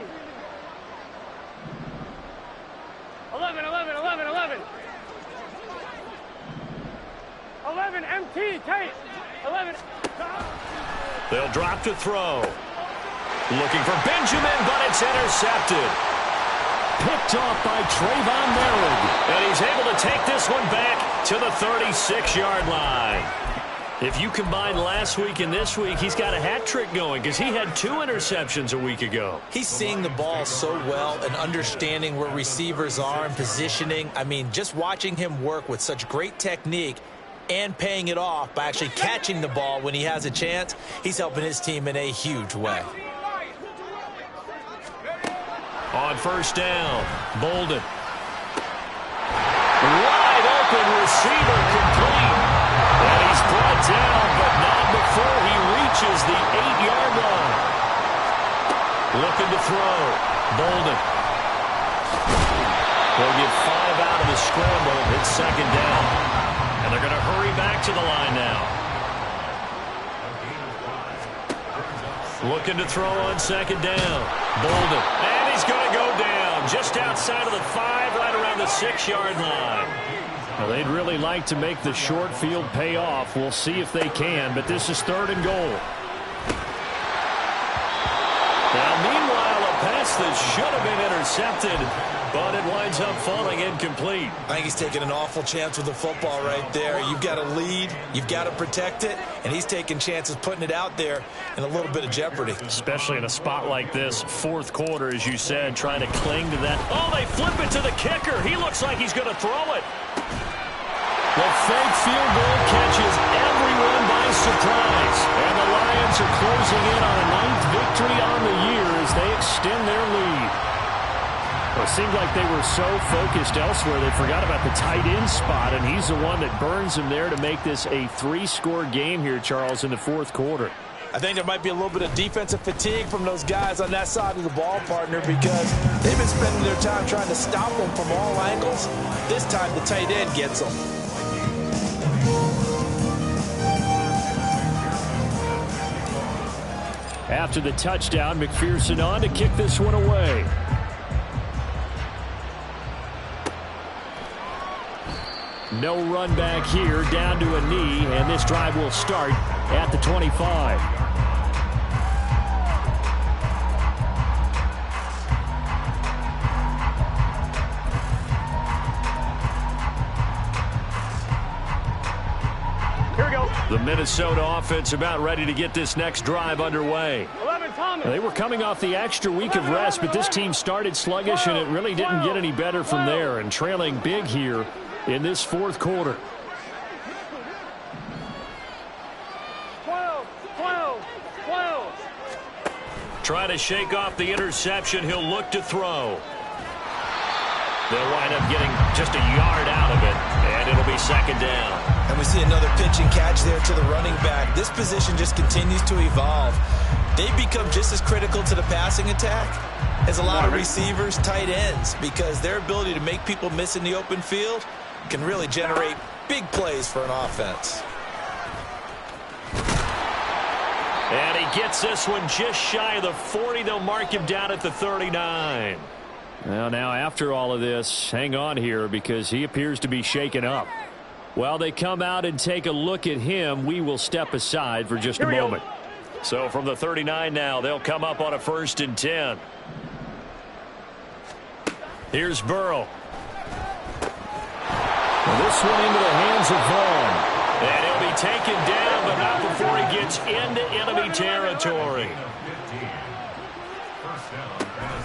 11, 11, 11, 11. 11 MT, Tate. 11. They'll drop to throw. Looking for Benjamin, but it's intercepted. Picked off by Trayvon Merritt. And he's able to take this one back to the 36-yard line. If you combine last week and this week, he's got a hat trick going because he had 2 interceptions a week ago. He's seeing the ball so well and understanding where receivers are and positioning. I mean, just watching him work with such great technique and paying it off by actually catching the ball when he has a chance, he's helping his team in a huge way. On first down, Bolden. Wide open receiver complete. And he's brought down, but not before he reaches the 8-yard line. Looking to throw. Bolden. They'll get 5 out of the scramble. It's second down. And they're going to hurry back to the line now. Looking to throw on second down. Bolden. And he's going to go down just outside of the 5, right around the 6-yard line. Well, they'd really like to make the short field pay off. We'll see if they can, but this is 3rd and goal. Now, meanwhile, a pass that should have been intercepted, but it winds up falling incomplete. I think he's taking an awful chance with the football right there. You've got to lead, you've got to protect it, and he's taking chances putting it out there in a little bit of jeopardy. Especially in a spot like this, 4th quarter, as you said, trying to cling to that. Oh, they flip it to the kicker. He looks like he's going to throw it. The fake field goal catches everyone by surprise. And the Lions are closing in on a 9th victory on the year as they extend their lead. Well, it seemed like they were so focused elsewhere they forgot about the tight end spot, and he's the one that burns them there to make this a 3-score game here, Charles, in the 4th quarter. I think there might be a little bit of defensive fatigue from those guys on that side of the ball, partner, because they've been spending their time trying to stop them from all angles. This time the tight end gets them. After the touchdown, McPherson on to kick this one away. No run back here, down to a knee, and this drive will start at the 25. The Minnesota offense about ready to get this next drive underway. They were coming off the extra week of rest, but this team started sluggish, and it really didn't get any better from there, and trailing big here in this 4th quarter. 12, 12, 12. Trying to shake off the interception. He'll look to throw. They'll wind up getting just a yard out of it, and it'll be second down. And we see another pitch and catch there to the running back. This position just continues to evolve. They've become just as critical to the passing attack as a lot of receivers, tight ends, because their ability to make people miss in the open field can really generate big plays for an offense. And he gets this one just shy of the 40. They'll mark him down at the 39. Well, now after all of this, hang on here because he appears to be shaken up. While they come out and take a look at him, we will step aside for just a moment. So from the 39 now, they'll come up on a 1st and 10. Here's Burrow. Well, this one into the hands of Vaughn. And he'll be taken down, but not before he gets into enemy territory.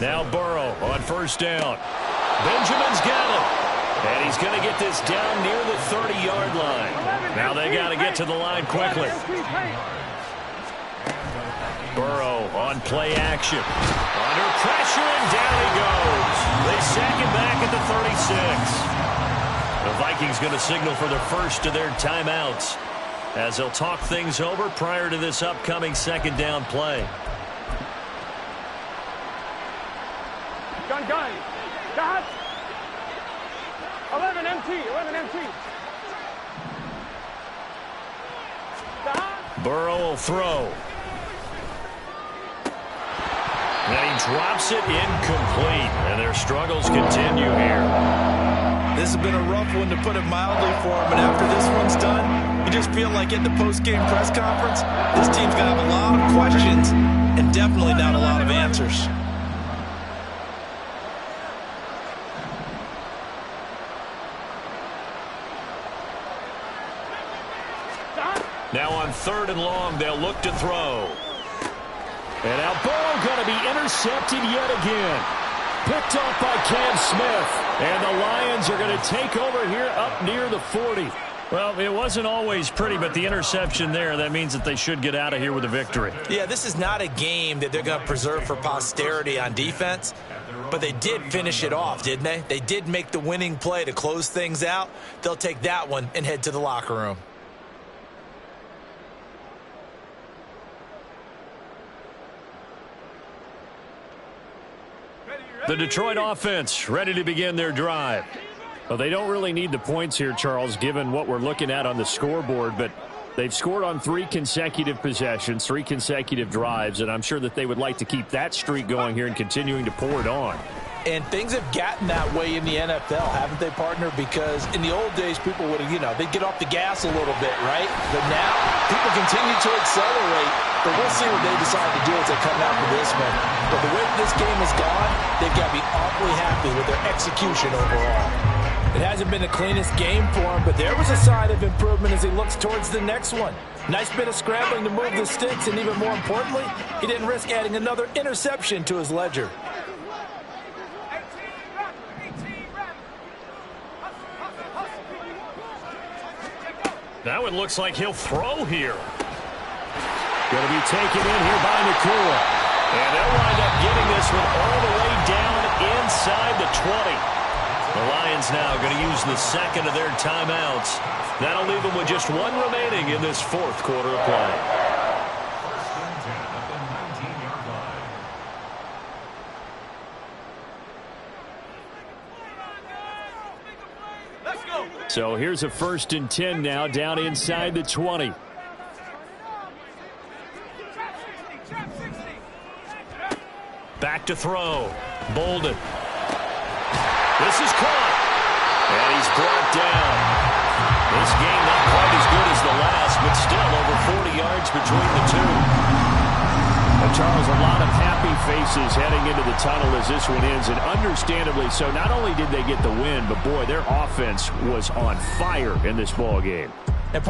Now Burrow on first down. Benjamin's got it. And he's going to get this down near the 30-yard line. Now they got to get to the line quickly. Burrow on play action. Under pressure, and down he goes. They sack him back at the 36. The Vikings going to signal for the first of their timeouts as they'll talk things over prior to this upcoming second down play. Gun. Got. 11 MT. Burrow will throw. And he drops it incomplete. And their struggles continue here. This has been a rough one, to put it mildly, for him. But after this one's done, you just feel like at the post-game press conference, this team's going to have a lot of questions and definitely not a lot of answers. Now on 3rd and long, they'll look to throw. And now Burrow going to be intercepted yet again. Picked off by Cam Smith. And the Lions are going to take over here up near the 40. Well, it wasn't always pretty, but the interception there, that means that they should get out of here with a victory. Yeah, this is not a game that they're going to preserve for posterity on defense, but they did finish it off, didn't they? They did make the winning play to close things out. They'll take that one and head to the locker room. The Detroit offense ready to begin their drive. Well, they don't really need the points here, Charles, given what we're looking at on the scoreboard, but they've scored on 3 consecutive possessions, 3 consecutive drives, and I'm sure that they would like to keep that streak going here and continuing to pour it on. And things have gotten that way in the NFL, haven't they, partner? Because in the old days, people would have, they'd get off the gas a little bit, right? But now, people continue to accelerate. But we'll see what they decide to do as they come out for this one. But the way this game has gone, they've got to be awfully happy with their execution overall. It hasn't been the cleanest game for him, but there was a sign of improvement as he looks towards the next one. Nice bit of scrambling to move the sticks, and even more importantly, he didn't risk adding another interception to his ledger. Now it looks like he'll throw here. Going to be taken in here by Nakua. And they'll wind up getting this one all the way down inside the 20. The Lions now going to use the second of their timeouts. That'll leave them with just 1 remaining in this 4th quarter of play. So here's a 1st and 10 now down inside the 20. Back to throw. Bolden. This is caught. And he's brought down. This game not quite as good as the last, but still over 40 yards between the two. And Charles, a lot of happy faces heading into the tunnel as this one ends, and understandably so. Not only did they get the win, but boy, their offense was on fire in this ball game. And